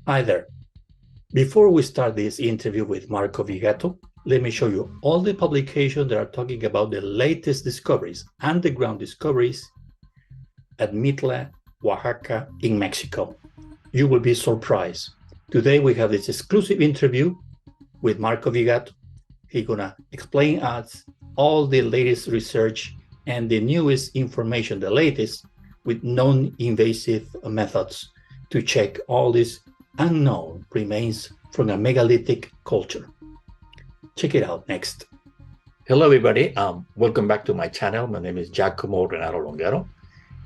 Hi there. Before we start this interview with Marco Vigato, let me show you all the publications that are talking about the latest discoveries, underground discoveries at MITLA, Oaxaca in Mexico. You will be surprised. Today we have this exclusive interview with Marco Vigato. He's gonna explain us all the latest research and the newest information, the latest with non-invasive methods to check all these unknown remains from a megalithic culture. Check it out next. Hello, everybody. Welcome back to my channel. My name is Giacomo Renato Longero.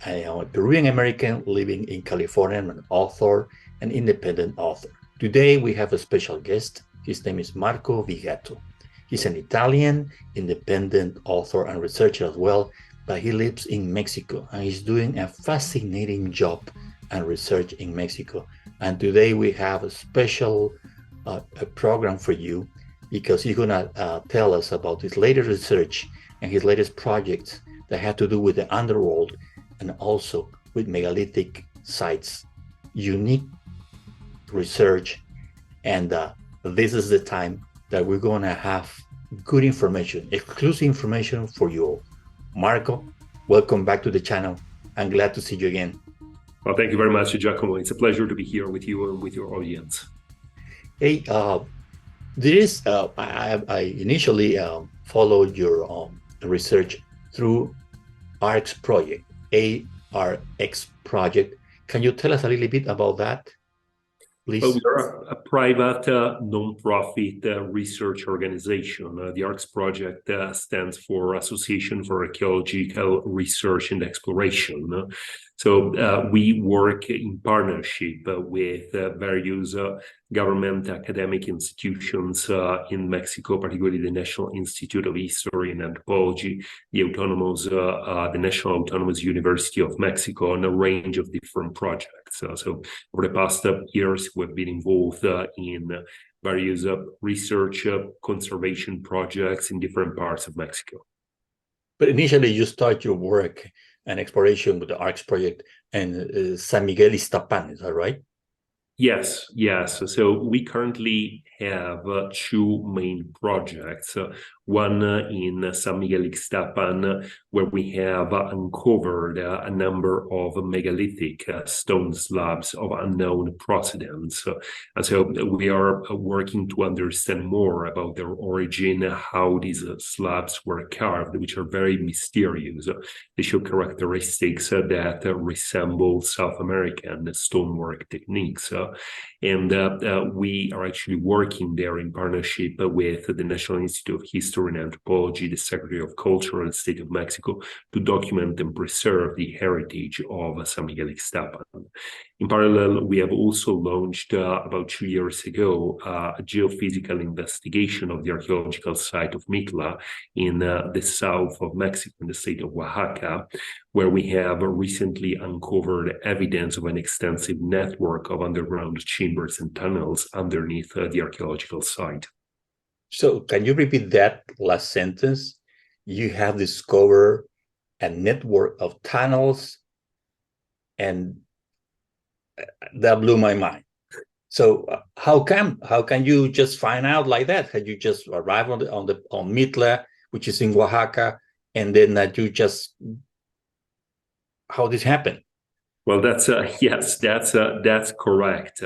I am a Peruvian American living in California. I'm an author, an independent author. Today, we have a special guest. His name is Marco Vigato. He's an Italian independent author and researcher as well, but he lives in Mexico and he's doing a fascinating job and research in Mexico. And today we have a special a program for you because he's gonna tell us about his latest research and his latest projects that have to do with the underworld and also with megalithic sites, unique research. And this is the time that we're gonna have good information, exclusive information for you all. Marco, welcome back to the channel. I'm glad to see you again. Well, thank you very much, Giacomo. It's a pleasure to be here with you and with your audience. Hey, I initially followed your research through ARX Project, ARX Project. Can you tell us a little bit about that, please? Well, we are a private, non-profit research organization. The ARX Project stands for Association for Archaeological Research and Exploration. So we work in partnership with various government academic institutions in Mexico, particularly the National Institute of History and Anthropology, the National Autonomous University of Mexico, and a range of different projects. So over the past years, we've been involved in various research conservation projects in different parts of Mexico. But initially, you start your work and exploration with the ARX Project and San Miguel Iztapan, is that right? Yes. So we currently have two main projects. One in San Miguel Ixtapan, where we have uncovered a number of megalithic stone slabs of unknown procedence. And so we are working to understand more about their origin, how these slabs were carved, which are very mysterious. They show characteristics that resemble South American stonework techniques. And we are actually working there in partnership with the National Institute of History and Anthropology, the Secretary of Culture and the State of Mexico, to document and preserve the heritage of San Miguel Ixtapan. In parallel, we have also launched about 2 years ago a geophysical investigation of the archaeological site of Mitla in the south of Mexico, in the state of Oaxaca, where we have recently uncovered evidence of an extensive network of underground chambers and tunnels underneath the archaeological site. So can you repeat that last sentence? You have discovered a network of tunnels, and that blew my mind. So how can you just find out like that? Had you just arrived on Mitla, which is in Oaxaca, and then that you just, how this happened? Well, that's yes, that's correct.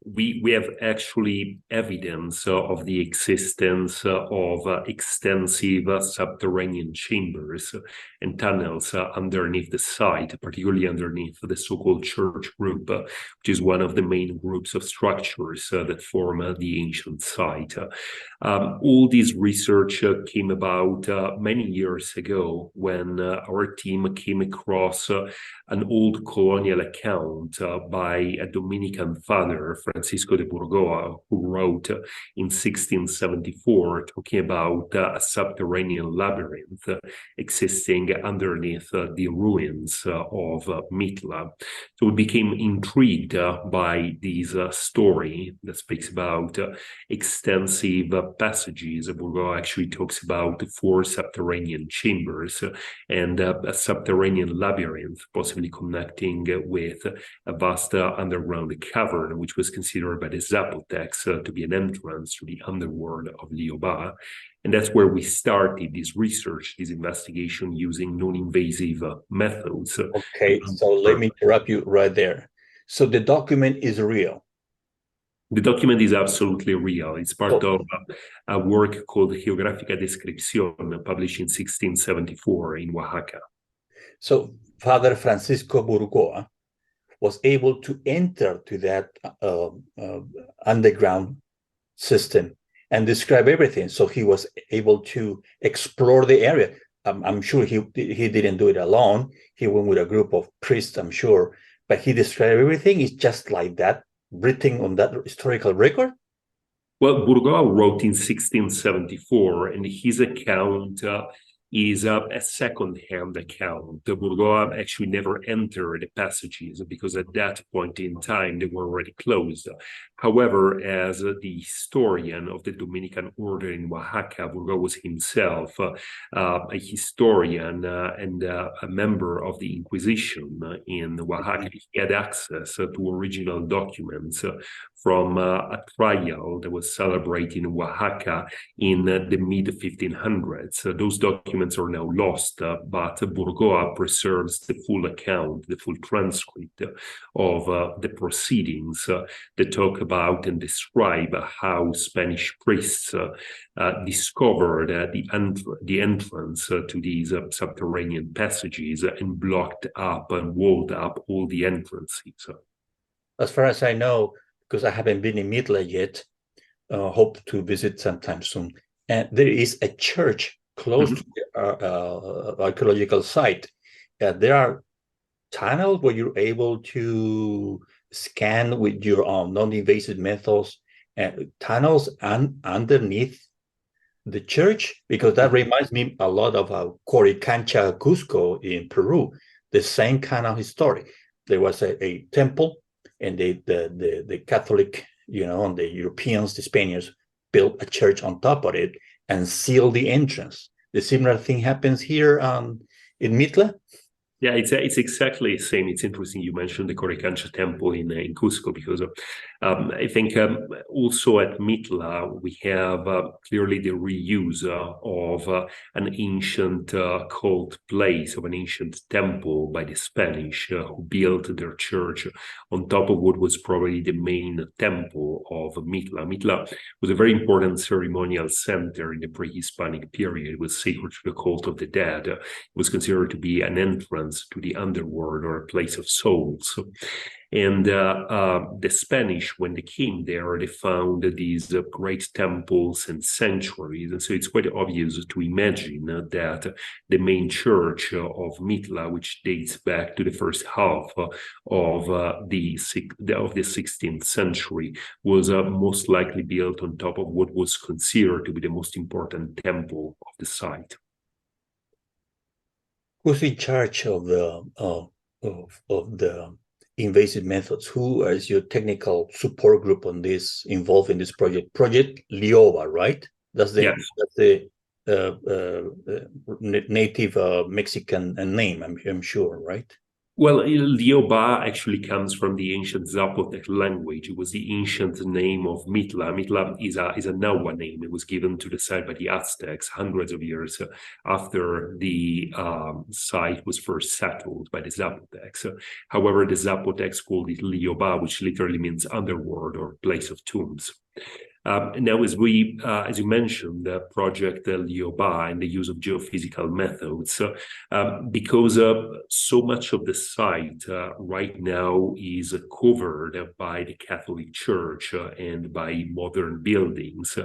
We have actually evidence of the existence of extensive subterranean chambers and tunnels underneath the site, particularly underneath the so-called church group, which is one of the main groups of structures that form the ancient site. All this research came about many years ago when our team came across an old colonial account by a Dominican father, Francisco de Burgoa, who wrote in 1674 talking about a subterranean labyrinth existing underneath the ruins of Mitla. So we became intrigued by this story that speaks about extensive passages. Burgoa actually talks about 4 subterranean chambers and a subterranean labyrinth, possibly connecting with a vast underground cavern, which was considered by the Zapotecs to be an entrance to the underworld of LYOBAA. And that's where we started this research, this investigation using non-invasive methods. Okay, so let me interrupt you right there. So the document is real. The document is absolutely real. It's part of a work called Geographica Descripción, published in 1674 in Oaxaca. So Father Francisco Burgoa was able to enter to that underground system and describe everything. So he was able to explore the area. I'm sure he didn't do it alone. He went with a group of priests, I'm sure, but he described everything. It's just like that, written on that historical record. Well, Burgoa wrote in 1674, and his account is a second-hand account. Burgoa actually never entered the passages because at that point in time they were already closed. However, as the historian of the Dominican order in Oaxaca, Burgoa was himself a historian and a member of the Inquisition in Oaxaca. He had access to original documents from a trial that was celebrated in Oaxaca in the mid-1500s. Those documents are now lost, but Burgoa preserves the full account, the full transcript of the proceedings that talk about and describe how Spanish priests discovered the entrance to these subterranean passages and blocked up and walled up all the entrances. As far as I know, because I haven't been in MITLA yet, hope to visit sometime soon. And there is a church close to the archaeological site. There are tunnels where you're able to scan with your non-invasive methods, tunnels underneath the church, because that reminds me a lot of Coricancha, Cusco in Peru, the same kind of history. There was a temple, and the Catholic, and the Europeans, the Spaniards, built a church on top of it and sealed the entrance. The similar thing happens here in MITLA. Yeah, it's exactly the same. It's interesting you mentioned the Coricancha temple in Cusco, because I think also at MITLA we have clearly the reuse of an ancient cult place, of an ancient temple by the Spanish who built their church on top of what was probably the main temple of MITLA. MITLA was a very important ceremonial center in the pre-Hispanic period. It was sacred to the cult of the dead. It was considered to be an entrance to the underworld, or a place of souls. And the Spanish, when they came there, they found these great temples and sanctuaries. And so it's quite obvious to imagine that the main church of MITLA, which dates back to the first half of the 16th century, was most likely built on top of what was considered to be the most important temple of the site. Who's in charge of the invasive methods? Who is your technical support group on this, involved in this project? Project LYOBAA, right? That's the native Mexican name, I'm sure, right? Well, LYOBAA actually comes from the ancient Zapotec language. It was the ancient name of MITLA. MITLA is a Nahua name. It was given to the site by the Aztecs hundreds of years after the site was first settled by the Zapotecs. However, the Zapotecs called it LYOBAA, which literally means underworld or place of tombs. Now, as you mentioned, the project LYOBAA and the use of geophysical methods, because so much of the site right now is covered by the Catholic Church and by modern buildings,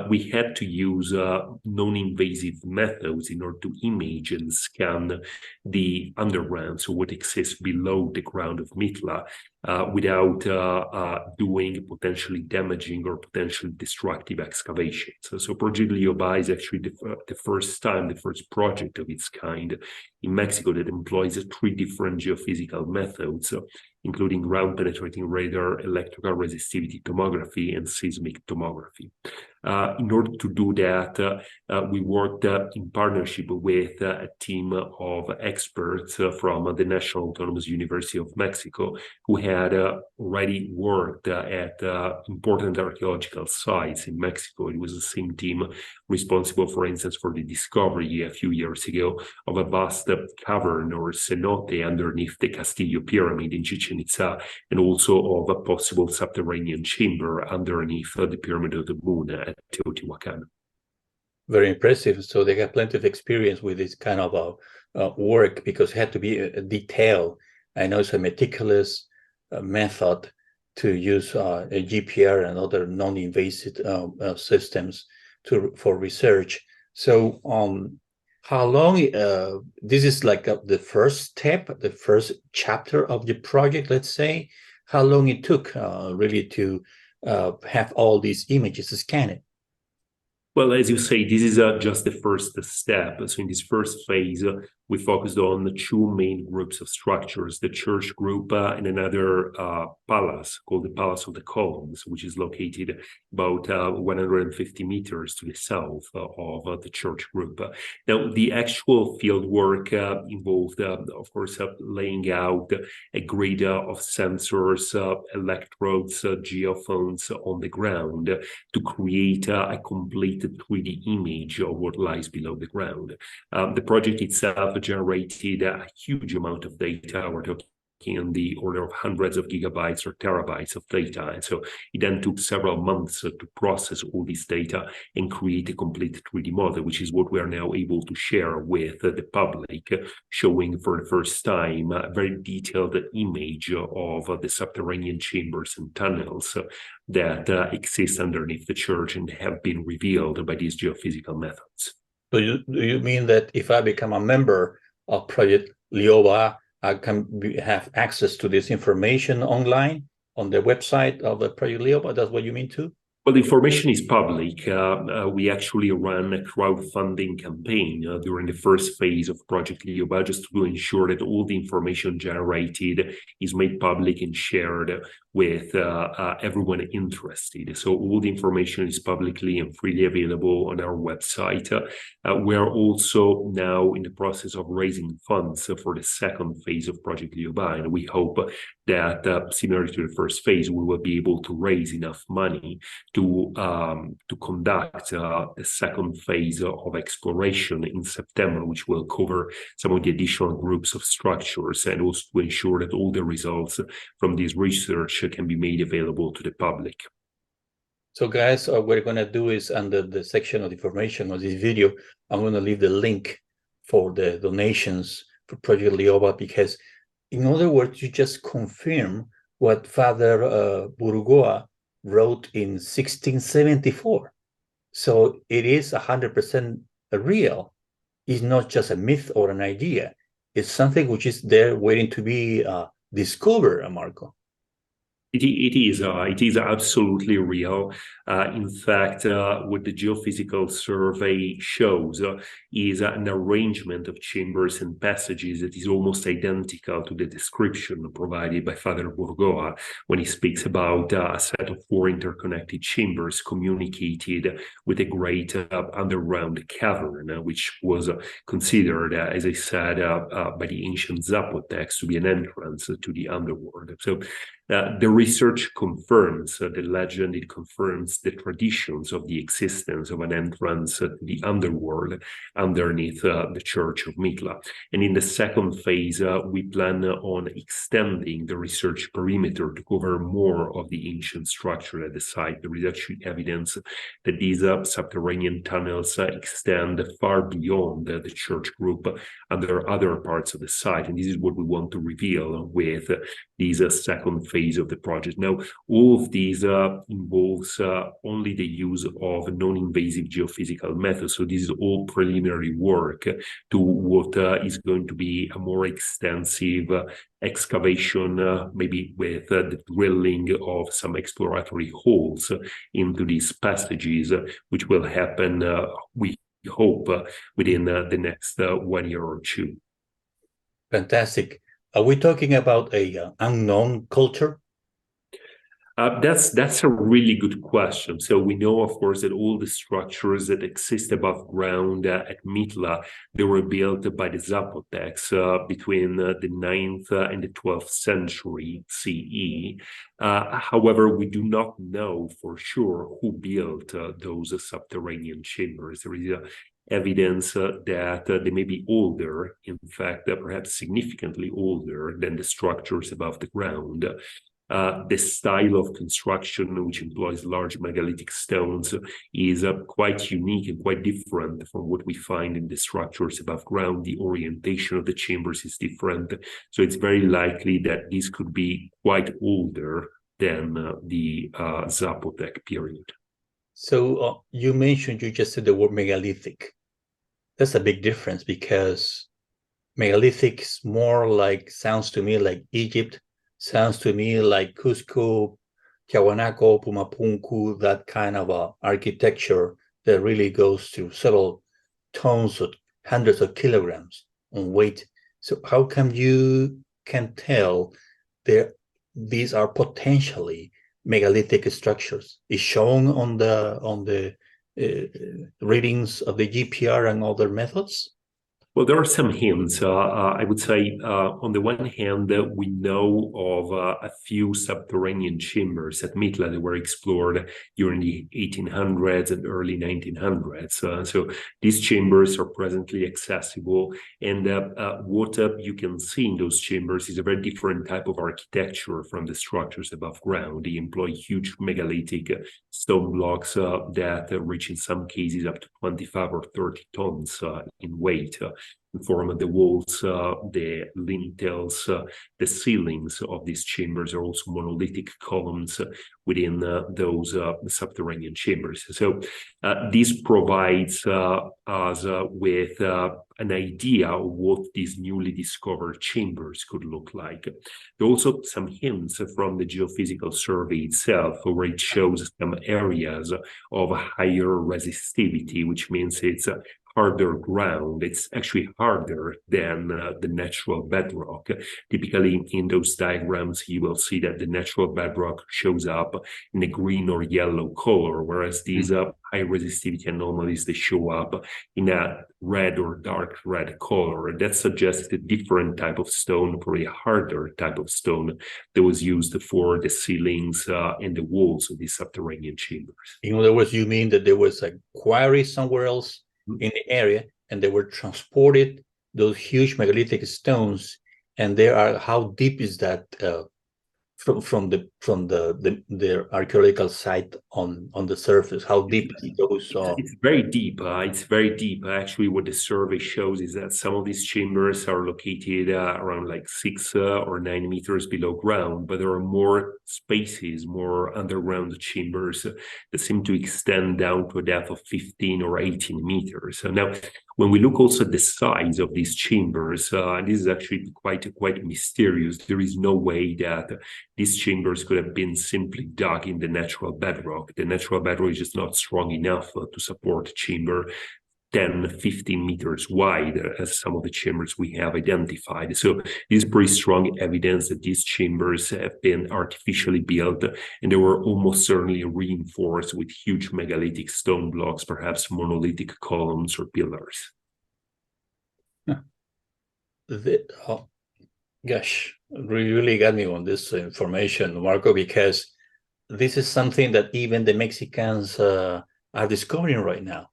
we had to use non-invasive methods in order to image and scan the underground, so what exists below the ground of MITLA, without doing potentially damaging or potentially destructive excavations. So Project LYOBAA is actually the first project of its kind in Mexico that employs 3 different geophysical methods, including ground-penetrating radar, electrical resistivity tomography, and seismic tomography. In order to do that, we worked in partnership with a team of experts from the National Autonomous University of Mexico, who had already worked at important archaeological sites in Mexico. It was the same team responsible, for instance, for the discovery a few years ago of a vast cavern or cenote underneath the Castillo Pyramid in Chichen Itza, and also of a possible subterranean chamber underneath the Pyramid of the Moon at Teotihuacan. Very impressive. So they have plenty of experience with this kind of work, because it had to be a detailed. I know it's a meticulous method to use a GPR and other non-invasive systems for research. So how long, this is like the first step, the first chapter of the project, let's say, how long it took really to have all these images scanned? Well, as you say, this is just the first step. So in this first phase, we focused on the 2 main groups of structures, the church group and another palace called the Palace of the Columns, which is located about 150 meters to the south of the church group. Now, the actual field work involved, of course, laying out a grid of sensors, electrodes, geophones on the ground to create a complete 3D image of what lies below the ground. The project itself generated a huge amount of data. We're talking in the order of hundreds of gigabytes or terabytes of data. And so it then took several months to process all this data and create a complete 3D model, which is what we are now able to share with the public, showing for the first time a very detailed image of the subterranean chambers and tunnels that exist underneath the church and have been revealed by these geophysical methods. So do you mean that if I become a member of Project LYOBAA, I can have access to this information online on the website of the Project LYOBAA? That's what you mean too? Well, the information is public. We actually ran a crowdfunding campaign during the first phase of Project LYOBAA, just to ensure that all the information generated is made public and shared with everyone interested. So all the information is publicly and freely available on our website. We're also now in the process of raising funds for the second phase of Project LYOBAA, and we hope that similar to the first phase, we will be able to raise enough money to conduct the second phase of exploration in September, which will cover some of the additional groups of structures, and also to ensure that all the results from this research can be made available to the public. So guys, what we're going to do is under the section of information of this video, I'm going to leave the link for the donations for Project LYOBAA, because in other words, you just confirm what Father Burgoa wrote in 1674. So it is 100% real. It's not just a myth or an idea. It's something which is there waiting to be discovered, Marco. It is absolutely real. In fact, what the geophysical survey shows is an arrangement of chambers and passages that is almost identical to the description provided by Father Burgoa when he speaks about a set of 4 interconnected chambers communicated with a great underground cavern, which was considered, as I said, by the ancient Zapotecs to be an entrance to the underworld. So the research confirms the legend, it confirms the traditions of the existence of an entrance to the underworld underneath the Church of Mitla. And in the second phase, we plan on extending the research perimeter to cover more of the ancient structure at the site. There is actually evidence that these subterranean tunnels extend far beyond the church group under other parts of the site. And this is what we want to reveal with this second phase of the project. Now, all of these involves only the use of non-invasive geophysical methods. So this is all preliminary work to what is going to be a more extensive excavation, maybe with the drilling of some exploratory holes into these passages, which will happen, we hope, within the next 1 year or 2. Fantastic. Are we talking about a unknown culture? That's a really good question. So we know, of course, that all the structures that exist above ground at Mitla, they were built by the Zapotecs between the 9th and the 12th century CE. However, we do not know for sure who built those subterranean chambers. There is evidence that they may be older, in fact, perhaps significantly older than the structures above the ground. The style of construction, which employs large megalithic stones, is quite unique and quite different from what we find in the structures above ground. The orientation of the chambers is different. So it's very likely that this could be quite older than the Zapotec period. So you just said the word megalithic. That's a big difference because megalithic is more like, sounds to me like Egypt, sounds to me like Cusco, Tiahuanaco, Pumapunku, that kind of architecture that really goes to several tons or hundreds of kilograms on weight. So how come you can tell these are potentially megalithic structures? Is shown on the readings of the GPR and other methods? Well, there are some hints. I would say, on the one hand, we know of a few subterranean chambers at Mitla that were explored during the 1800s and early 1900s. So these chambers are presently accessible. And what you can see in those chambers is a very different type of architecture from the structures above ground. They employ huge megalithic stone blocks that reach in some cases up to 25 or 30 tons in weight. Form the walls, the lintels, the ceilings of these chambers are also monolithic columns within those subterranean chambers. So this provides us with an idea of what these newly discovered chambers could look like. There are also some hints from the geophysical survey itself, where it shows some areas of higher resistivity, which means it's harder ground. It's actually harder than the natural bedrock. Typically, in those diagrams, you will see that the natural bedrock shows up in a green or yellow color, whereas these high resistivity anomalies, they show up in a red or dark red color. That suggests a different type of stone, probably a harder type of stone that was used for the ceilings and the walls of these subterranean chambers. In other words, you mean that there was a quarry somewhere else in the area, and they were transported, those huge megalithic stones, and how deep is that from the archaeological site on the surface? How deep is those? It's very deep. It's very deep. Actually, what the survey shows is that some of these chambers are located around like 6 or 9 meters below ground, but there are more spaces, more underground chambers that seem to extend down to a depth of 15 or 18 meters. So now, when we look also at the size of these chambers, this is actually quite mysterious. There is no way that these chambers could have been simply dug in the natural bedrock. The natural bedrock is just not strong enough to support a chamber 10, 15 meters wide, as some of the chambers we have identified. So this is pretty strong evidence that these chambers have been artificially built, and they were almost certainly reinforced with huge megalithic stone blocks, perhaps monolithic columns or pillars. Gosh, really got me on this information, Marco, because this is something that even the Mexicans are discovering right now.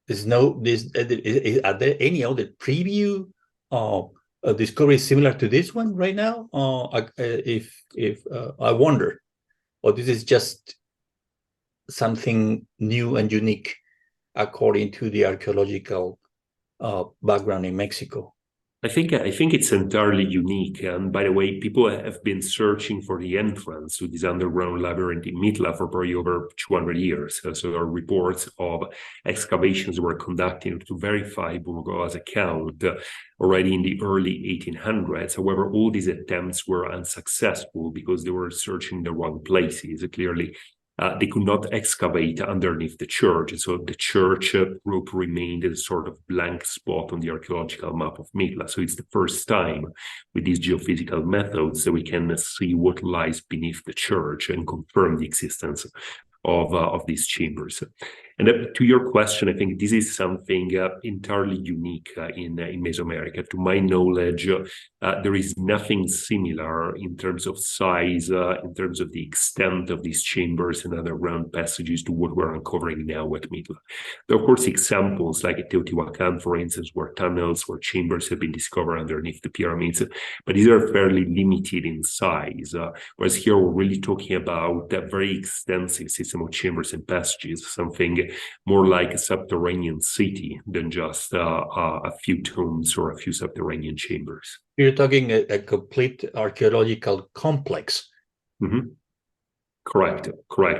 Are there any other preview discovery similar to this one right now? I wonder, or this is just something new and unique according to the archaeological background in Mexico. I think it's entirely unique. And by the way, people have been searching for the entrance to this underground labyrinth in Mitla for probably over 200 years. So there are reports of excavations were conducted to verify Burgo's account already in the early 1800s. However, all these attempts were unsuccessful because they were searching the wrong places. Clearly, they could not excavate underneath the church. And so the church group remained a sort of blank spot on the archaeological map of MITLA. So it's the first time with these geophysical methods that we can see what lies beneath the church and confirm the existence of these chambers. And to your question, I think this is something entirely unique in Mesoamerica. To my knowledge, there is nothing similar in terms of size, in terms of the extent of these chambers and underground passages to what we're uncovering now at MITLA. There are, of course, examples like at Teotihuacan, for instance, where tunnels, where chambers have been discovered underneath the pyramids, but these are fairly limited in size. Whereas here we're really talking about a very extensive system of chambers and passages, something more like a subterranean city than just a few tombs or a few subterranean chambers. You're talking a complete archaeological complex. Mm-hmm. Correct.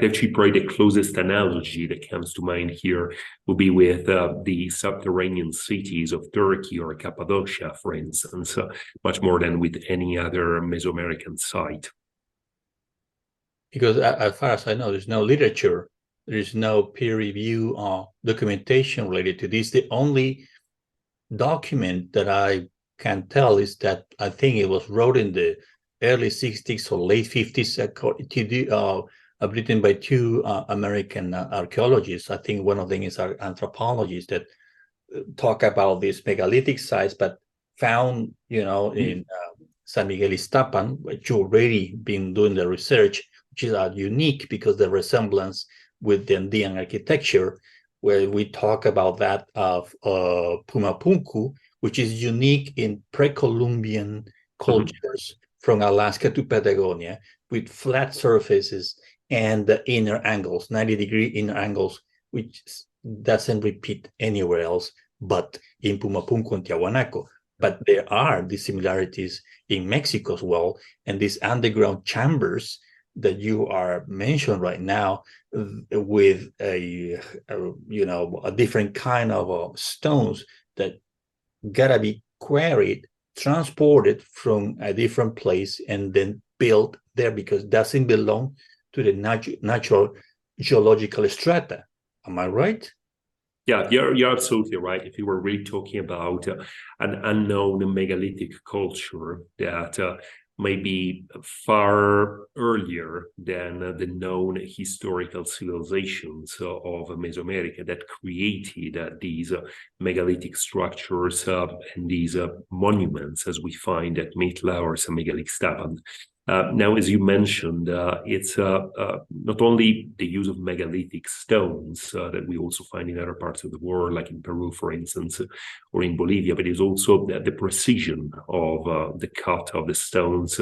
Actually, probably the closest analogy that comes to mind here will be with the subterranean cities of Turkey or Cappadocia, for instance, much more than with any other Mesoamerican site. Because as far as I know, there's no literature, there is no peer review or documentation related to this. The only document that I can tell is that I think it was wrote in the early 60s or late 50s, written by two American archaeologists. I think one of them is our anthropologist that talk about this megalithic sites, but found, in San Miguel Iztapan, which you already been doing the research, which is unique because the resemblance with the Andean architecture, where we talk about that of Pumapunku, which is unique in pre-Columbian cultures from Alaska to Patagonia, with flat surfaces and the inner angles, 90-degree inner angles, which doesn't repeat anywhere else but in Pumapunku and Tiahuanaco. But there are these similarities in Mexico as well, and these underground chambers that you are mentioned right now, with a different kind of stones that gotta be quarried, transported from a different place, and then built there because it doesn't belong to the natural geological strata. Am I right? Yeah, you're absolutely right. If you were really talking about an unknown megalithic culture that may be far earlier than the known historical civilizations of Mesoamerica that created these megalithic structures and these monuments, as we find at MITLA or San Miguel Ixtapan. Now, as you mentioned, it's not only the use of megalithic stones that we also find in other parts of the world, like in Peru, for instance, or in Bolivia, but it's also the precision of the cut of the stones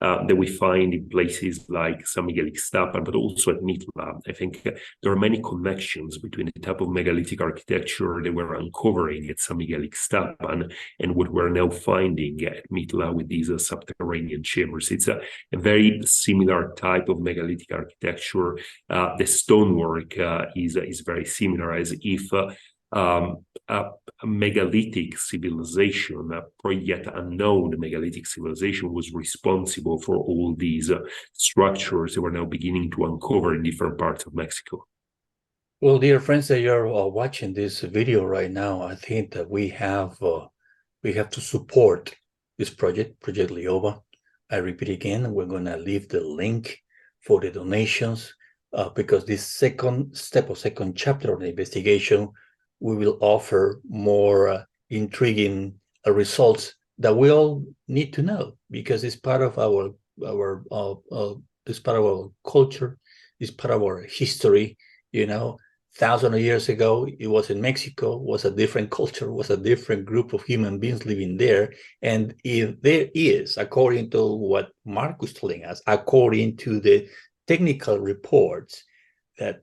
that we find in places like San Miguel Ixtapan, but also at MITLA. I think there are many connections between the type of megalithic architecture that we're uncovering at San Miguel Ixtapan and what we're now finding at MITLA with these subterranean chambers. It's a very similar type of megalithic architecture. The stonework is very similar, as if a megalithic civilization, a yet unknown megalithic civilization, was responsible for all these structures that we're now beginning to uncover in different parts of Mexico. Well, dear friends that you're watching this video right now, I think that we have to support this project, Project LYOBAA. I repeat again, we're going to leave the link for the donations because this second step or second chapter of the investigation, we will offer more intriguing results that we all need to know, because it's part of our it's part of our culture, it's part of our history. Thousands of years ago, it was in Mexico, was a different culture, was a different group of human beings living there. And if there is, according to what Mark was telling us, according to the technical reports, that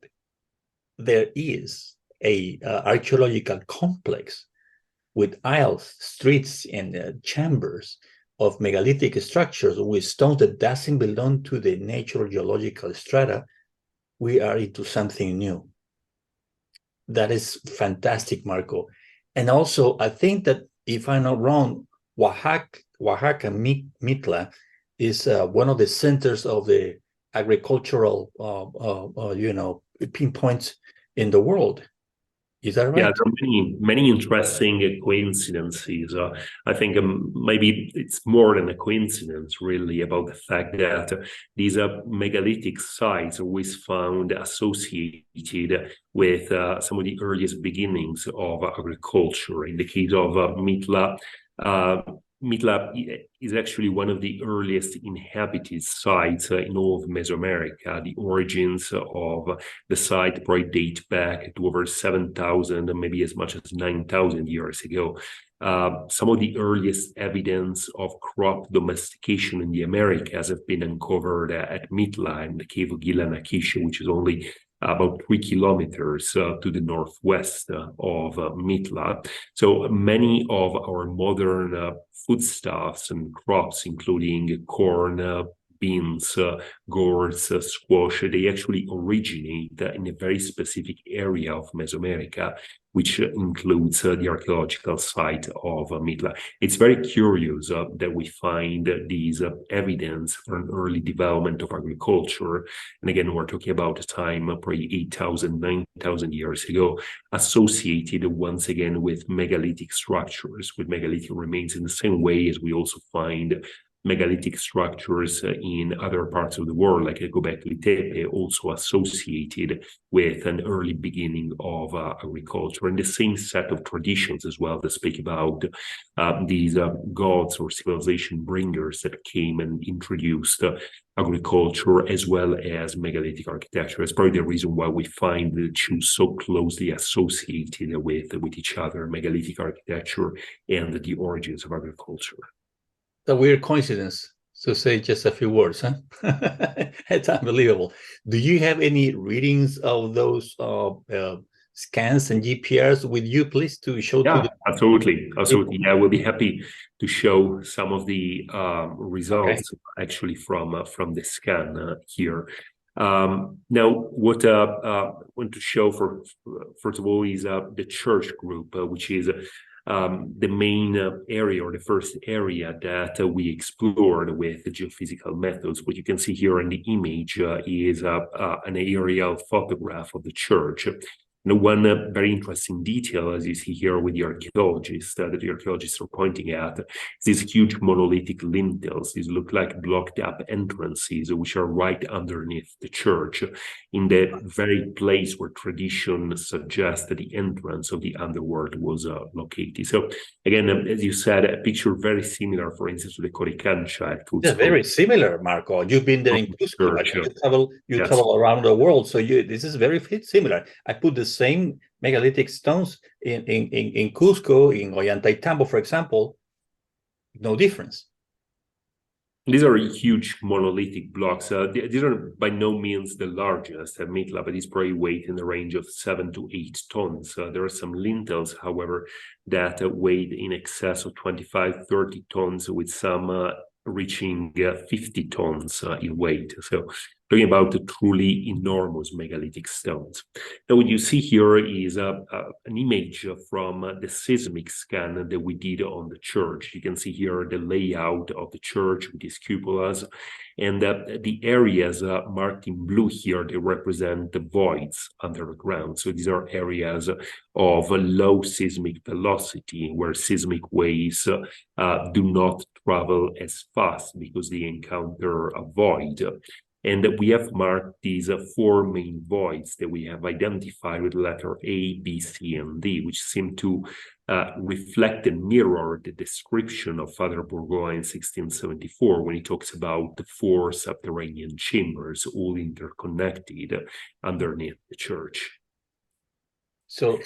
there is a archaeological complex with aisles, streets, and chambers of megalithic structures with stones that doesn't belong to the natural geological strata, we are into something new. That is fantastic, Marco. And also, I think that, if I'm not wrong, Oaxaca, MITLA is one of the centers of the agricultural, pinpoints in the world. Is that right? Yeah, there are many interesting coincidences. I think maybe it's more than a coincidence, really, about the fact that these megalithic sites are always found associated with some of the earliest beginnings of agriculture. In the case of MITLA, MITLA is actually one of the earliest inhabited sites in all of Mesoamerica. The origins of the site probably date back to over 7,000 and maybe as much as 9,000 years ago. Some of the earliest evidence of crop domestication in the Americas have been uncovered at MITLA in the cave of Gila-Nakisha, which is only about 3 kilometers to the northwest of MITLA. So many of our modern foodstuffs and crops, including corn, beans, gourds, squash, they actually originate in a very specific area of Mesoamerica, which includes the archaeological site of MITLA. It's very curious that we find these evidence for an early development of agriculture. And again, we're talking about a time probably 8,000, 9,000 years ago, associated once again with megalithic structures, with megalithic remains in the same way as we also find megalithic structures in other parts of the world, like Göbekli Tepe, also associated with an early beginning of agriculture, and the same set of traditions as well that speak about these gods or civilization bringers that came and introduced agriculture as well as megalithic architecture. That's probably the reason why we find the two so closely associated with each other, megalithic architecture and the origins of agriculture. A weird coincidence, to say just a few words, huh? It's unbelievable. Do you have any readings of those scans and GPRs with you, please, to show to the... Absolutely. Yeah, we'll be happy to show some of the results actually from the scan here. Now, what I want to show first of all is the church group, which is the main area or the first area that we explored with the geophysical methods. What you can see here in the image is an aerial photograph of the church. And one very interesting detail, as you see here with the archaeologists, that the archaeologists are pointing at, is these huge monolithic lintels. These look like blocked up entrances, which are right underneath the church, in the very place where tradition suggests that the entrance of the underworld was located. So again, as you said, a picture very similar, for instance, to the Coricancha at Cusco. Yeah, very similar, Marco. You've been there in Cusco. You travel around the world, so this is very similar. I put the same megalithic stones in Cusco, in Ollantaytambo, for example. No difference. These are huge monolithic blocks. These are by no means the largest at MITLA, but these probably weigh in the range of 7 to 8 tons. There are some lintels, however, that weighed in excess of 25, 30 tons, with some reaching 50 tons in weight. So talking about the truly enormous megalithic stones. Now, what you see here is an image from the seismic scan that we did on the church. You can see here the layout of the church with these cupolas, and the areas marked in blue here, they represent the voids under the ground. So these are areas of low seismic velocity, where seismic waves do not travel as fast because they encounter a void. And we have marked these 4 main voids that we have identified with the letter A, B, C, and D, which seem to reflect and mirror the description of Father Bourgoin in 1674 when he talks about the 4 subterranean chambers, all interconnected underneath the church. So,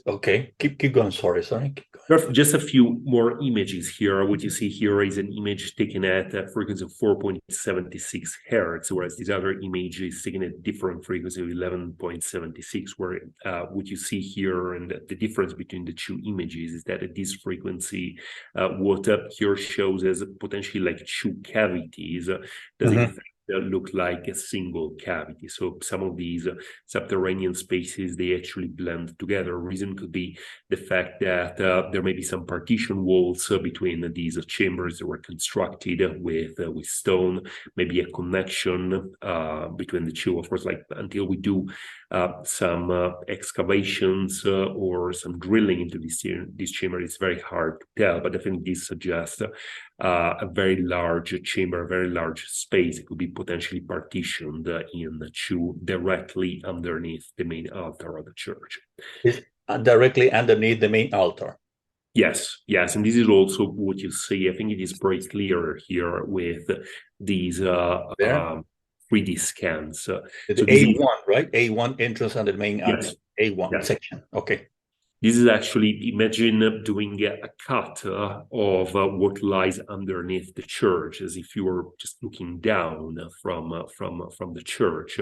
okay, keep going. Sorry. Just a few more images here. What you see here is an image taken at a frequency of 4.76 hertz, whereas this other image is taken at a different frequency of 11.76, where what you see here and the difference between the two images is that at this frequency, what here shows as potentially like 2 cavities doesn't look like a single cavity. So some of these subterranean spaces, they actually blend together. Reason could be the fact that there may be some partition walls between these chambers that were constructed with stone, maybe a connection between the two. Of course, like until we do some excavations or some drilling into this chamber, it's very hard to tell, but I think this suggests a very large chamber, a very large space. It could be potentially partitioned in two directly underneath the main altar of the church. Directly underneath the main altar. Yes, yes, and this is also what you see. I think it is very clear here with these 3D scans. The A1, right? A1 entrance under the main altar. Yes. A1 section. Okay. This is actually, imagine doing a cut of what lies underneath the church, as if you were just looking down from the church.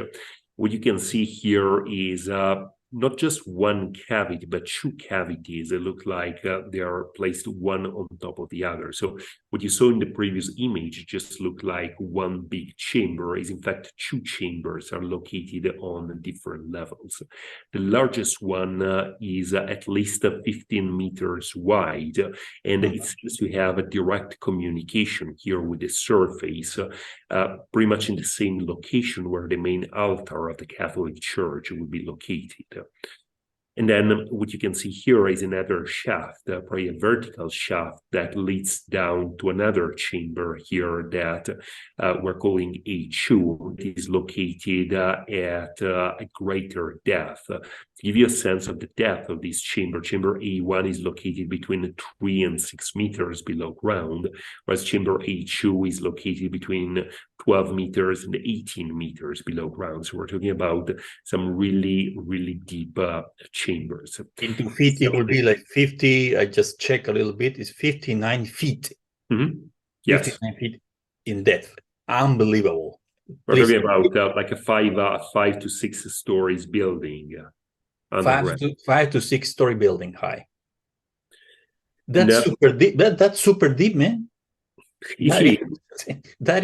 What you can see here is not just one cavity, but two cavities that look like they are placed one on top of the other. So what you saw in the previous image just looked like one big chamber. Is in fact two chambers are located on different levels. The largest one is at least 15 meters wide, and it seems to have a direct communication here with the surface, pretty much in the same location where the main altar of the Catholic Church would be located. And then what you can see here is another shaft, probably a vertical shaft that leads down to another chamber here that we're calling A2. It is located at a greater depth. To give you a sense of the depth of this chamber, chamber A1 is located between 3 and 6 meters below ground, whereas chamber A2 is located between 12 meters and 18 meters below ground. So we're talking about some really, really deep chambers. Into feet, it would be like 50. I just check a little bit. It's 59 feet. Yes. 59 feet in depth. Unbelievable. We're talking about like a 5 to 6 stories building. 5 to 6 story building high. That's super deep. That's super deep, man. That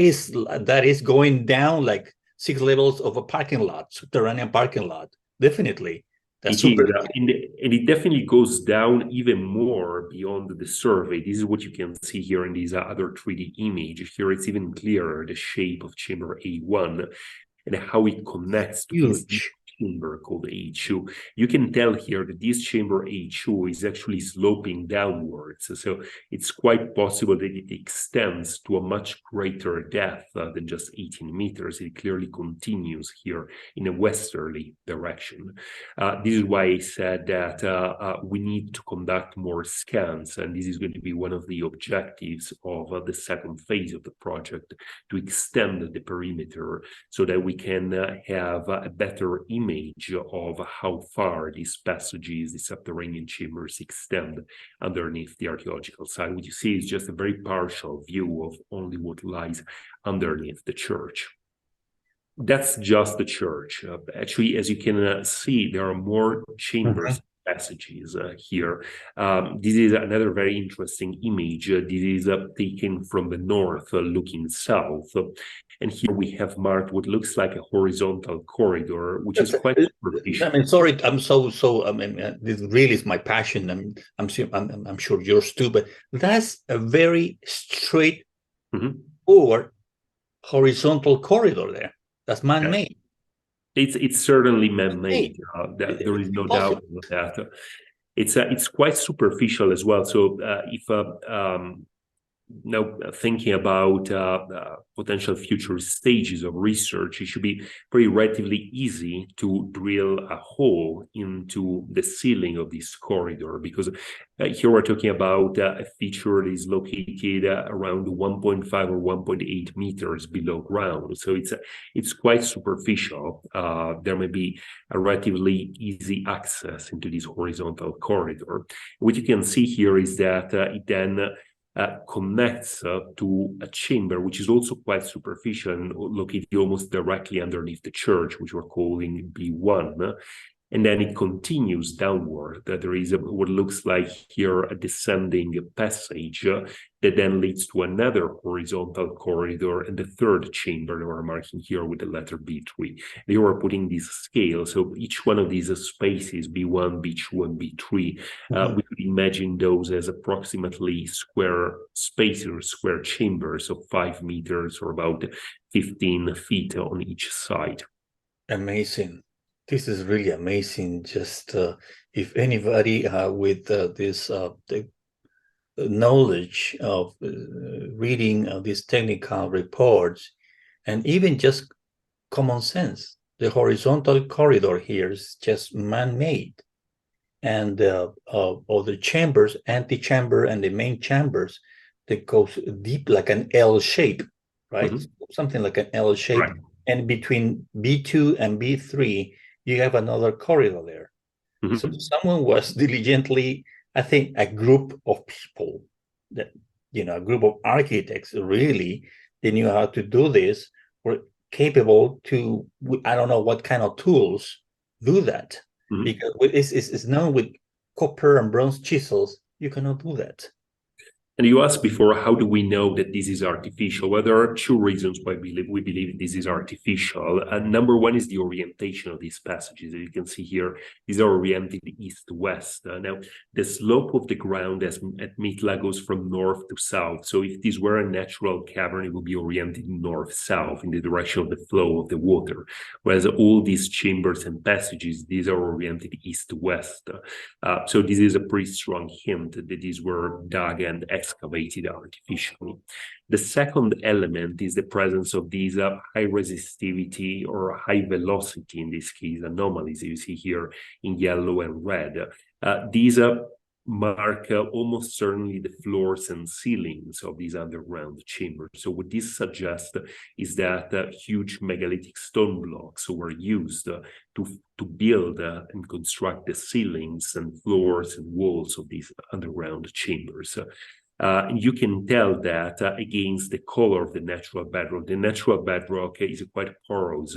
is going down like 6 levels of a parking lot, subterranean parking lot. Definitely. That's super deep. And it definitely goes down even more beyond the survey. This is what you can see here in these other 3D images. Here it's even clearer, the shape of chamber A1 and how it connects to this chamber called A2. You can tell here that this chamber A2 is actually sloping downwards. So it's quite possible that it extends to a much greater depth than just 18 meters. It clearly continues here in a westerly direction. This is why I said that we need to conduct more scans, and this is going to be one of the objectives of the second phase of the project, to extend the perimeter so that we can have a better image of how far these passages, the subterranean chambers, extend underneath the archaeological site. What you see is just a very partial view of only what lies underneath the church. That's just the church. Actually, as you can see, there are more chambers, passages here. This is another very interesting image. This is taken from the north, looking south. And here we have marked what looks like a horizontal corridor, which is quite superficial. I mean, sorry, I'm so. I mean, this really is my passion. I'm sure yours too. But that's a very straight forward horizontal corridor there. That's man-made. It's certainly man-made. There is no doubt about that. It's quite superficial as well. So if now thinking about potential future stages of research, it should be pretty relatively easy to drill a hole into the ceiling of this corridor, because here we're talking about a feature that is located around 1.5 or 1.8 meters below ground. So it's quite superficial. There may be a relatively easy access into this horizontal corridor. What you can see here is that it then connects to a chamber which is also quite superficial and located almost directly underneath the church, which we're calling B1. and then it continues downward. There is what looks like here a descending passage that then leads to another horizontal corridor and the third chamber that we're marking here with the letter B3. They were putting these scales, so each one of these spaces, B1, B2, and B3, we could imagine those as approximately square spaces or square chambers of 5 meters or about 15 feet on each side. Amazing. This is really amazing. Just if anybody with this the knowledge of reading these technical reports, and even just common sense, the horizontal corridor here is just man-made, and all the chambers, antechamber and the main chambers, that goes deep like an L shape, right? Something like an L shape. Right. And between B2 and B3, you have another corridor there. So someone was diligently, I think a group of people that, a group of architects really, they knew how to do this, were capable to, I don't know what kind of tools do that. Because it's known with copper and bronze chisels, you cannot do that. And you asked before, how do we know that this is artificial? Well, there are two reasons why we believe this is artificial. Number one is the orientation of these passages. As you can see here, these are oriented east-west. Now, the slope of the ground at MITLA goes from north to south. So if this were a natural cavern, it would be oriented north-south in the direction of the flow of the water. Whereas all these chambers and passages, these are oriented east-west. So this is a pretty strong hint that these were dug and excavated artificially. The second element is the presence of these high resistivity or high velocity, in this case, anomalies you see here in yellow and red. These mark almost certainly the floors and ceilings of these underground chambers. So what this suggests is that huge megalithic stone blocks were used to build and construct the ceilings and floors and walls of these underground chambers. And you can tell that against the color of the natural bedrock. The natural bedrock is a quite porous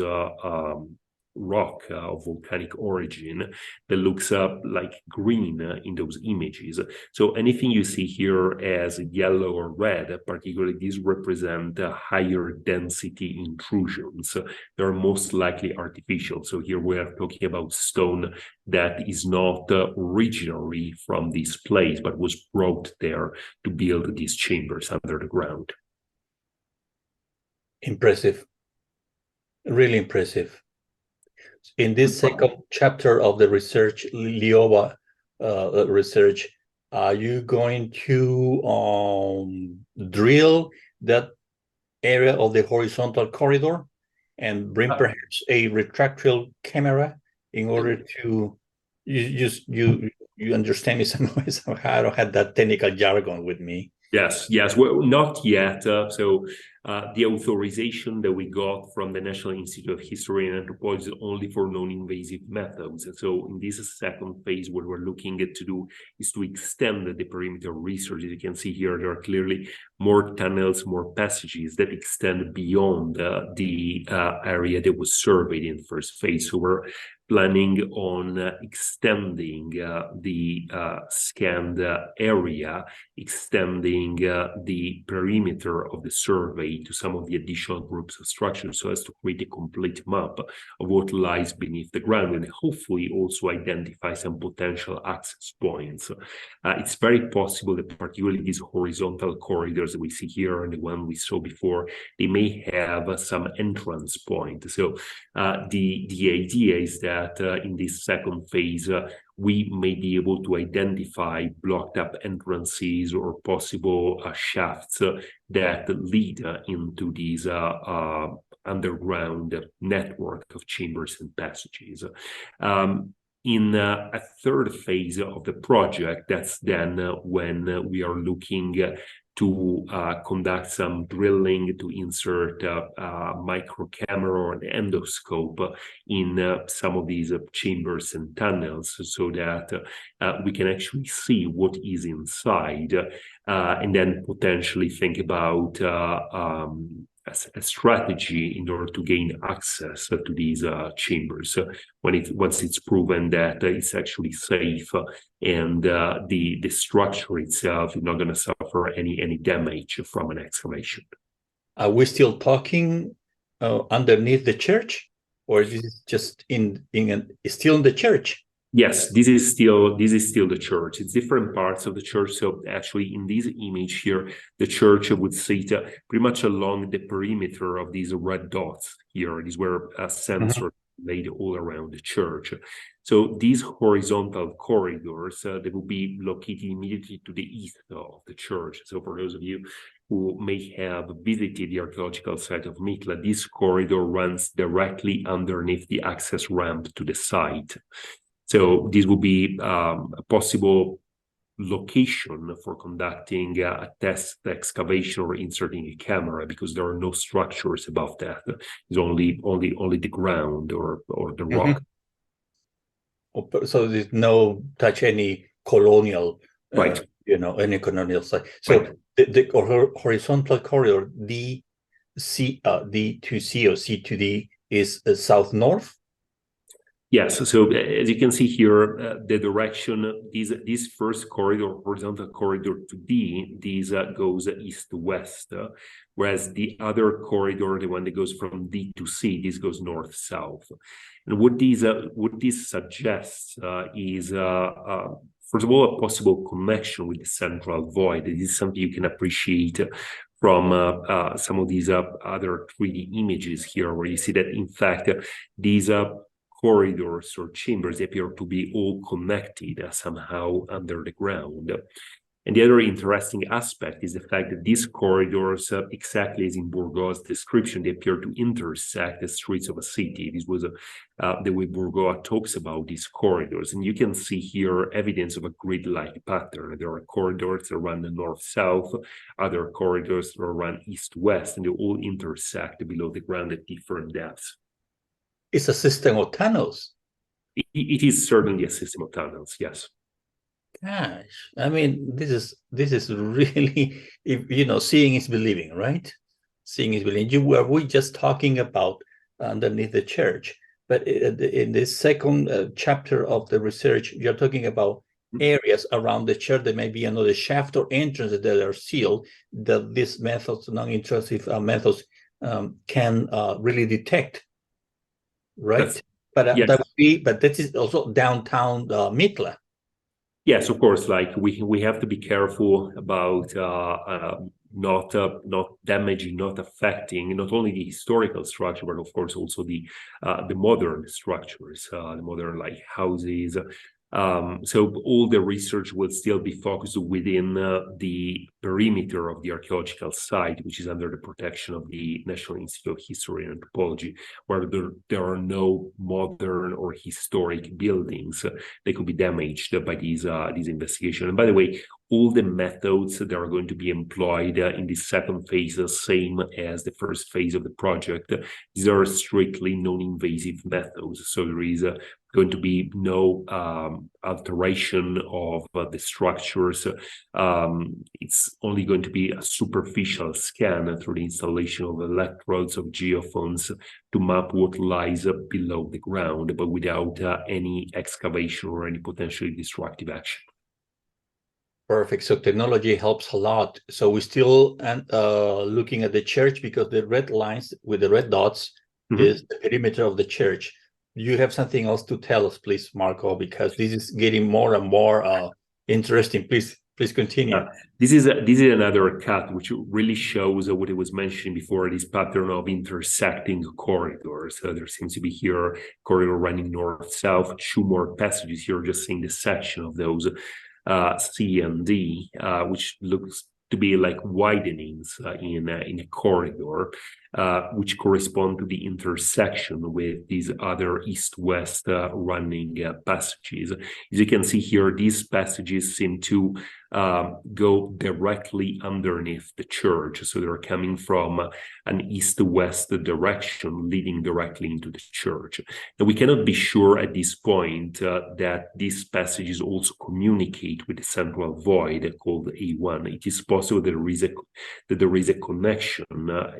rock of volcanic origin that looks like green in those images. So anything you see here as yellow or red, particularly these represent higher density intrusions. They're most likely artificial. So here we are talking about stone that is not originally from this place, but was brought there to build these chambers under the ground. Impressive. Really impressive. In this second chapter of the research, LYOBAA research, are you going to drill that area of the horizontal corridor and bring perhaps a retractile camera in order to you understand me some ways? I don't have that technical jargon with me. Yes, well, not yet. So the authorization that we got from the National Institute of History and Anthropology is only for non-invasive methods. And so in this second phase, what we're looking at to do is to extend the perimeter research. As you can see here, there are clearly more tunnels, more passages that extend beyond the area that was surveyed in the first phase. So we're planning on extending the scanned area, extending the perimeter of the survey to some of the additional groups of structures so as to create a complete map of what lies beneath the ground and hopefully also identify some potential access points. It's very possible that particularly these horizontal corridors that we see here and the one we saw before, they may have some entrance point. So the idea is that in this second phase, we may be able to identify blocked up entrances or possible shafts that lead into these underground network of chambers and passages. In a third phase of the project, that's then when we are looking to conduct some drilling to insert a micro camera or an endoscope in some of these chambers and tunnels so that we can actually see what is inside and then potentially think about a strategy in order to gain access to these chambers once it's proven that it's actually safe and the structure itself is not going to suffer any damage from an excavation. Are we still talking underneath the church, or is it just still in the church? Yes, this is still the church. It's different parts of the church. So actually, in this image here, the church would sit pretty much along the perimeter of these red dots here. These were sensors laid all around the church. So these horizontal corridors, they will be located immediately to the east of the church. So for those of you who may have visited the archaeological site of MITLA, this corridor runs directly underneath the access ramp to the site. So this will be a possible location for conducting a test excavation or inserting a camera, because there are no structures above that. It's only the ground or the rock. So there's no touch any colonial, right? Any colonial site. So right. the horizontal corridor D2C or C to D is south north. Yes, so as you can see here, the direction, this first corridor, horizontal corridor to D, this goes east to west, whereas the other corridor, the one that goes from D to C, this goes north-south. And what this suggests is, first of all, a possible connection with the central void. This is something you can appreciate from some of these other 3D images here, where you see that, in fact, these corridors or chambers appear to be all connected somehow under the ground. And the other interesting aspect is the fact that these corridors, exactly as in Bourgault's description, they appear to intersect the streets of a city. This was the way Bourgault talks about these corridors. And you can see here evidence of a grid-like pattern. There are corridors that run north-south, other corridors that run east-west, and they all intersect below the ground at different depths. It's a system of tunnels. It is certainly a system of tunnels, yes. Gosh, I mean, this is really, seeing is believing, right? Seeing is believing. We just talking about underneath the church, but in this second chapter of the research, you're talking about areas around the church. There may be another shaft or entrance that are sealed, that these methods, non-intrusive methods, can really detect. Right, but yes. but that is also downtown MITLA. Yes, of course. Like we have to be careful about not damaging, not affecting not only the historical structure, but of course also the modern structures, the modern like houses. So all the research will still be focused within the perimeter of the archaeological site, which is under the protection of the National Institute of History and Anthropology, where there are no modern or historic buildings that could be damaged by these investigations. And by the way, all the methods that are going to be employed in the second phase are same as the first phase of the project. These are strictly non-invasive methods. So there is going to be no alteration of the structures. It's only going to be a superficial scan through the installation of electrodes of geophones to map what lies below the ground, but without any excavation or any potentially destructive action. Perfect. So technology helps a lot. So we're still looking at the church, because the red lines with the red dots is the perimeter of the church. You have something else to tell us, please, Marco, because this is getting more and more interesting. Please continue. This is another cut which really shows what I was mentioning before, this pattern of intersecting corridors. There seems to be here a corridor running north-south, 2 more passages here, just seeing the section of those C and D, which looks to be like widenings in a corridor, which correspond to the intersection with these other east-west running passages. As you can see here, these passages seem to go directly underneath the church. So they're coming from an east-west direction, leading directly into the church. And we cannot be sure at this point that these passages also communicate with the central void called A1. It is possible that there is a connection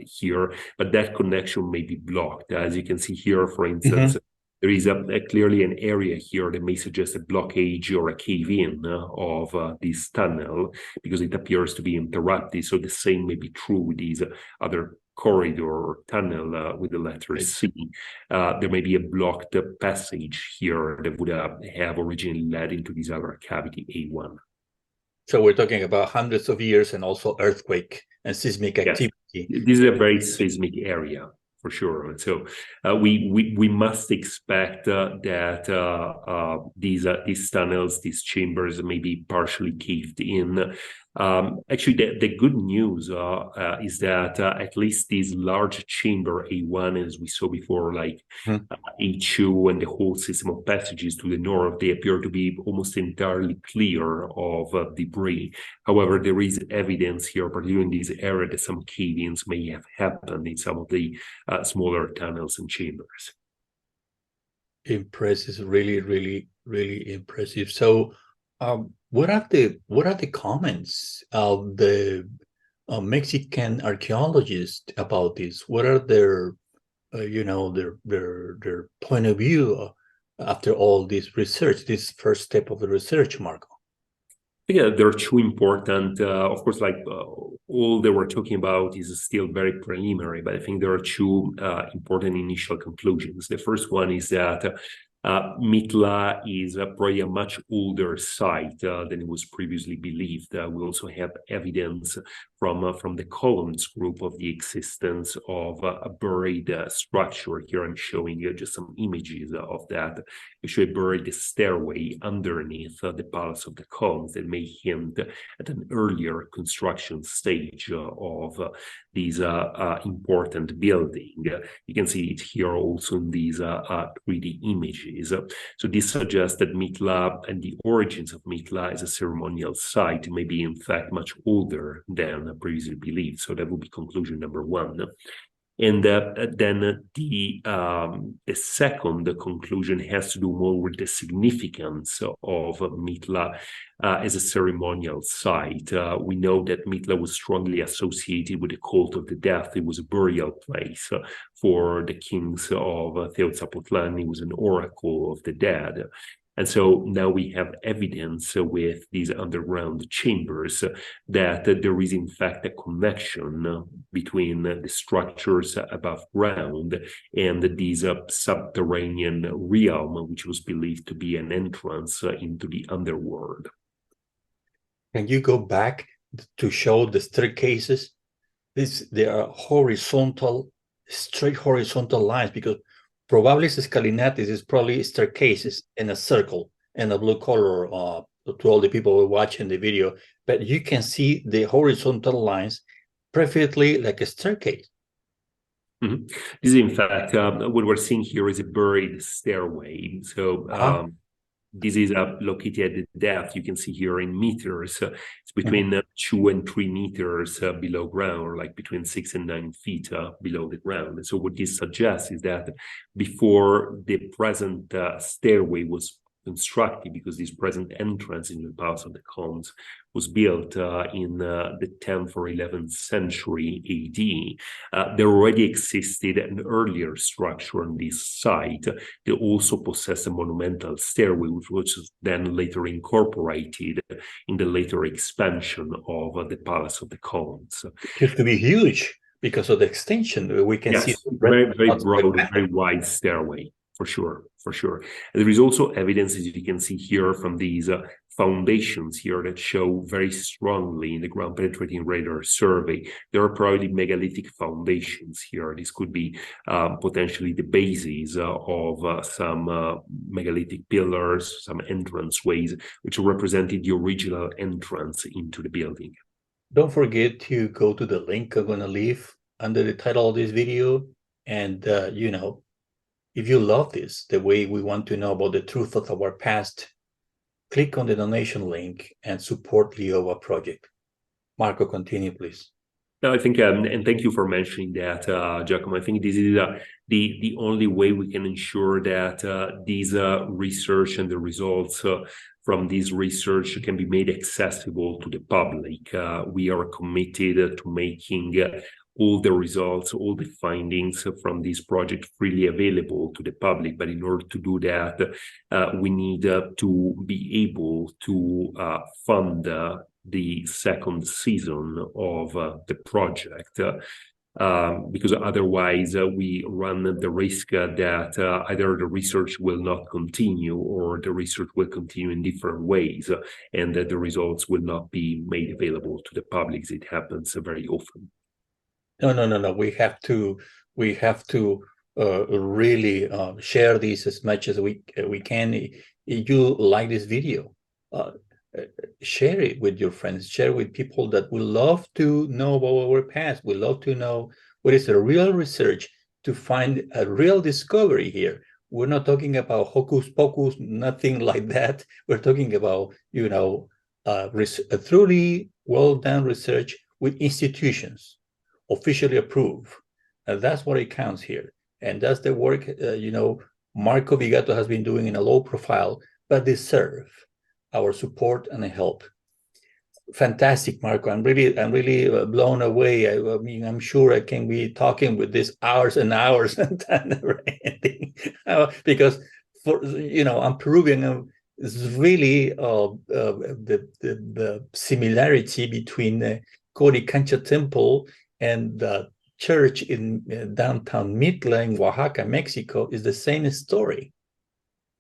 here, but that connection may be blocked. As you can see here, for instance, there is clearly an area here that may suggest a blockage or a cave-in of this tunnel, because it appears to be interrupted. So the same may be true with these other corridor or tunnel with the letter C. There may be a blocked passage here that would have originally led into this other cavity A1. So we're talking about hundreds of years and also earthquake and seismic activity. This is a very seismic area, for sure. And so we must expect that these tunnels, these chambers may be partially caved in. Actually, the good news is that at least this large chamber A1, as we saw before, like A2 and the whole system of passages to the north, they appear to be almost entirely clear of debris. However, there is evidence here, particularly in this area, that some cave-ins may have happened in some of the smaller tunnels and chambers. Impressive, really, really, really impressive. So, what are the comments of the Mexican archaeologists about this? What are their, their point of view after all this research, this first step of the research, Marco? Yeah, there are two important, of course, like all that we're talking about is still very preliminary, but I think there are two important initial conclusions. The first one is that MITLA is probably a much older site than it was previously believed. We also have evidence from the columns group of the existence of a buried structure. Here I'm showing you just some images of that. We show a buried stairway underneath the palace of the columns that may hint at an earlier construction stage of these important building. You can see it here also in these 3D images. So this suggests that MITLA and the origins of MITLA as a ceremonial site may be in fact much older than previously believed. So that would be conclusion number one. And then the second conclusion has to do more with the significance of MITLA as a ceremonial site. We know that MITLA was strongly associated with the cult of the death. It was a burial place for the kings of Teotzapotlan. It was an oracle of the dead. And so now we have evidence with these underground chambers that there is in fact a connection between the structures above ground and these subterranean realm, which was believed to be an entrance into the underworld. Can you go back to show the staircases? They are horizontal, straight horizontal lines, because probably escalinates is probably staircases in a circle and a blue color to all the people who are watching the video, but you can see the horizontal lines perfectly like a staircase. Mm-hmm. This is in fact, what we're seeing here is a buried stairway. So this is located at the depth. You can see here in meters. It's between 2 and 3 meters below ground, or like between 6 and 9 feet below the ground. And so what this suggests is that before the present stairway was constructed, because this present entrance into the Palace of the Columns was built in the 10th or 11th century AD, there already existed an earlier structure on this site that also possessed a monumental stairway, which was then later incorporated in the later expansion of the Palace of the Columns. It used to be huge because of the extension. We can see very, very broad, very wide stairway. For sure. And there is also evidence, as you can see here, from these foundations here that show very strongly in the ground penetrating radar survey. There are probably megalithic foundations here. This could be potentially the bases of some megalithic pillars, some entrance ways, which represented the original entrance into the building. Don't forget to go to the link I'm going to leave under the title of this video. And, if you love this, the way we want to know about the truth of our past, click on the donation link and support LYOBAA project. Marco, continue, please. No, I think, and thank you for mentioning that, Giacomo. I think this is the only way we can ensure that these research and the results from this research can be made accessible to the public. We are committed to making all the results, all the findings from this project freely available to the public. But in order to do that, we need to be able to fund the second season of the project, because otherwise we run the risk that either the research will not continue or the research will continue in different ways, and that the results will not be made available to the public. It happens very often. No. We have to really share this as much as we can. If you like this video, share it with your friends, share it with people that will love to know about our past, will love to know what is the real research to find a real discovery here. We're not talking about hocus pocus, nothing like that. We're talking about, a truly well-done research with institutions, officially approved. And that's what it counts here. And that's the work, Marco Vigato has been doing in a low profile, but deserve our support and help. Fantastic, Marco. I'm really blown away. I mean, I'm sure I can be talking with this hours and hours and never ending, because I'm Peruvian. It's really the similarity between the Coricancha Temple and the church in downtown Mitla in Oaxaca, Mexico, is the same story.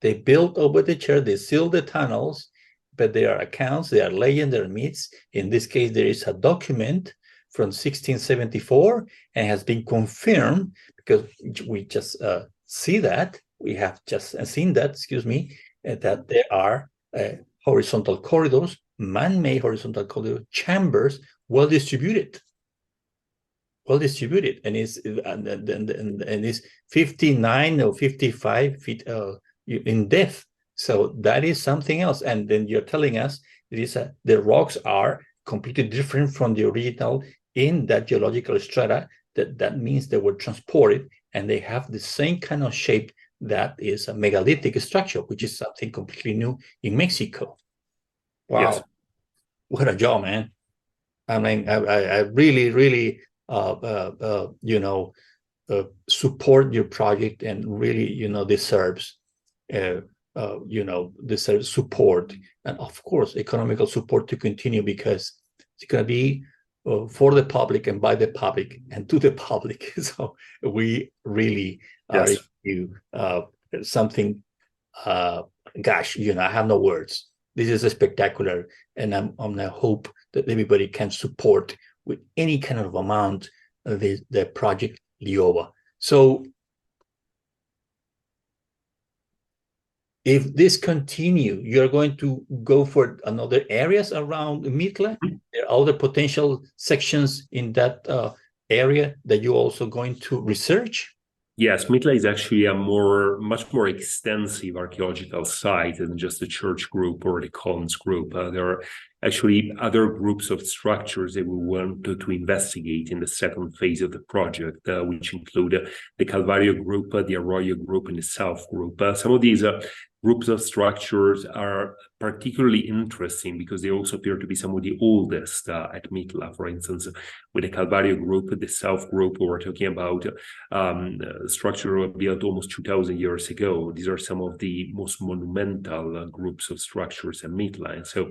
They built over the church, they sealed the tunnels, but there are accounts, there are legends, there are myths. In this case, there is a document from 1674 and has been confirmed, because we just see that, we have just seen that, that there are horizontal corridors, man-made horizontal corridor chambers, well distributed, and it's 59 or 55 feet in depth. So that is something else. And then you're telling us the rocks are completely different from the original in that geological strata. That means they were transported and they have the same kind of shape that is a megalithic structure, which is something completely new in Mexico. Wow. Yes. What a job, man. I mean, I really, support your project, and really, deserves support, and of course economical support to continue, because it's going to be for the public and by the public and to the public. So we really are something, gosh, I have no words. This is spectacular, and I'm gonna hope that everybody can support with any kind of amount the project LYOBAA. So if this continue, you're going to go for another areas around Mitla? There are other potential sections in that area that you're also going to research? Yes, Mitla is actually a much more extensive archaeological site than just the church group or the columns group. There are actually other groups of structures that we want to investigate in the second phase of the project, which include the Calvario group, the Arroyo group, and the South group. Some of these groups of structures are particularly interesting because they also appear to be some of the oldest at Mitla. For instance, with the Calvario group, the South group, we're talking about structure built almost 2,000 years ago. These are some of the most monumental groups of structures at Mitla. And so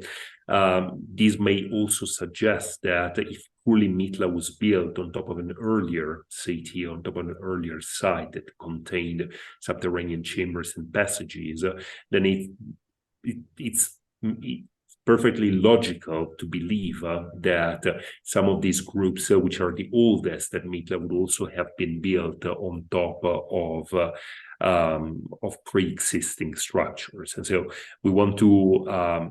these may also suggest that if truly Mitla was built on top of an earlier city, on top of an earlier site that contained subterranean chambers and passages, then it's perfectly logical to believe that some of these groups, which are the oldest at Mitla, would also have been built on top of pre-existing structures. And so we want to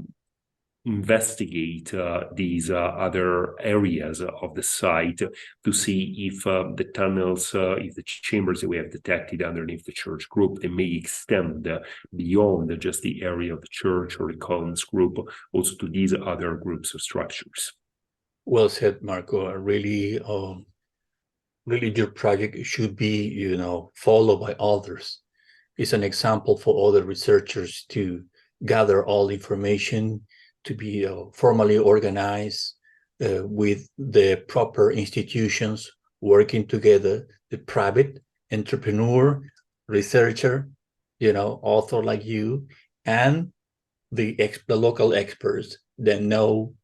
investigate these other areas of the site to see if the tunnels, if the chambers that we have detected underneath the church group, they may extend beyond just the area of the church or the columns group, also to these other groups of structures. Well said, Marco. Really, really, your project should be, followed by others. It's an example for other researchers to gather all the information, to be formally organized with the proper institutions working together, the private entrepreneur, researcher, author like you, and the local experts that know,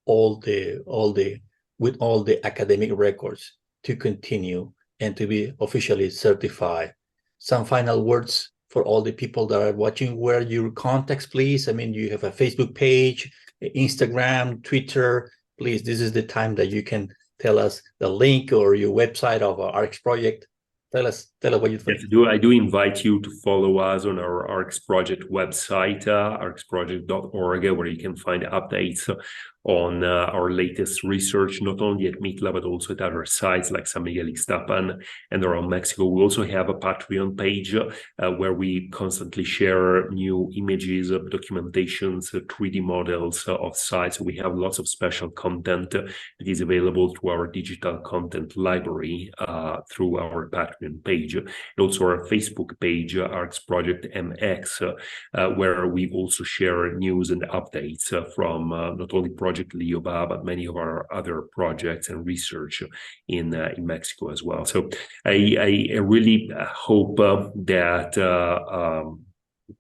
all the academic records to continue and to be officially certified. Some final words for all the people that are watching. Where your contacts, please? I mean, you have a Facebook page, Instagram, Twitter. Please, this is the time that you can tell us the link or your website of our ARX project. Tell us what you think. Yes, I do invite you to follow us on our ARX project website, arxproject.org, where you can find updates on our latest research, not only at MITLA, but also at other sites like San Miguel and around Mexico. We also have a Patreon page where we constantly share new images, documentations, 3D models of sites. We have lots of special content that is available through our digital content library through our Patreon page. And also our Facebook page, ARX Project MX, where we also share news and updates from not only Project LYOBAA, but many of our other projects and research in Mexico as well. So I really hope that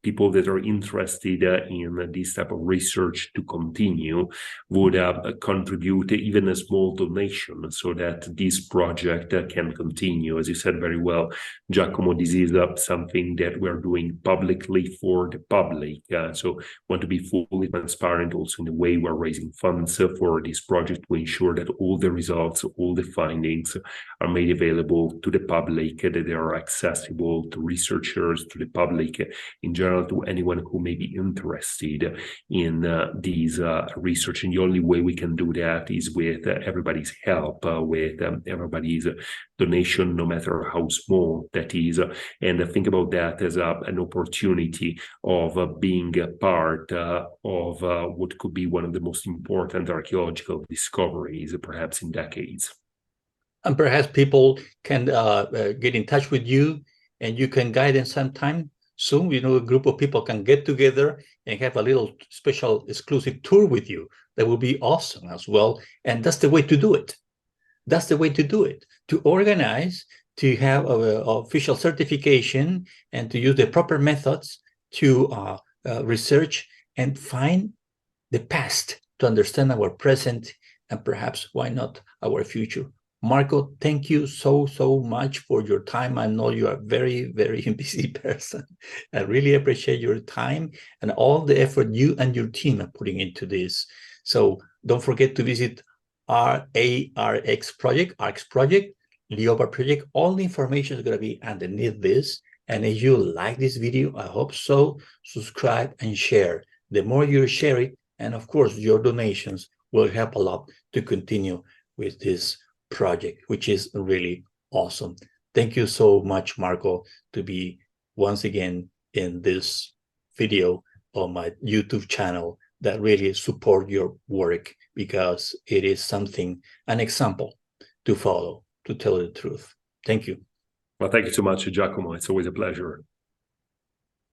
people that are interested in this type of research to continue would contribute even a small donation so that this project can continue. As you said very well, Giacomo, this is something that we're doing publicly for the public. So want to be fully transparent also in the way we're raising funds for this project to ensure that all the results, all the findings are made available to the public, that they are accessible to researchers, to the public in general, to anyone who may be interested in these research. And the only way we can do that is with everybody's help, with everybody's donation, no matter how small that is. And think about that as an opportunity of being a part of what could be one of the most important archaeological discoveries, perhaps in decades. And perhaps people can get in touch with you and you can guide them sometime soon. A group of people can get together and have a little special exclusive tour with you. That would be awesome as well. And that's the way to do it. That's the way to do it, to organize, to have official certification, and to use the proper methods to research and find the past to understand our present and perhaps, why not, our future. Marco, thank you so much for your time. I know you are a very, very busy person. I really appreciate your time and all the effort you and your team are putting into this. So don't forget to visit our ARX project, ARX project, LYOBAA project. All the information is going to be underneath this. And if you like this video, I hope so, subscribe and share. The more you share it, and of course, your donations will help a lot to continue with this project, which is really awesome. Thank you so much, Marco, to be once again in this video on my YouTube channel that really support your work, because it is something, an example to follow, to tell the truth. Thank you. Well, thank you so much, Giacomo. It's always a pleasure.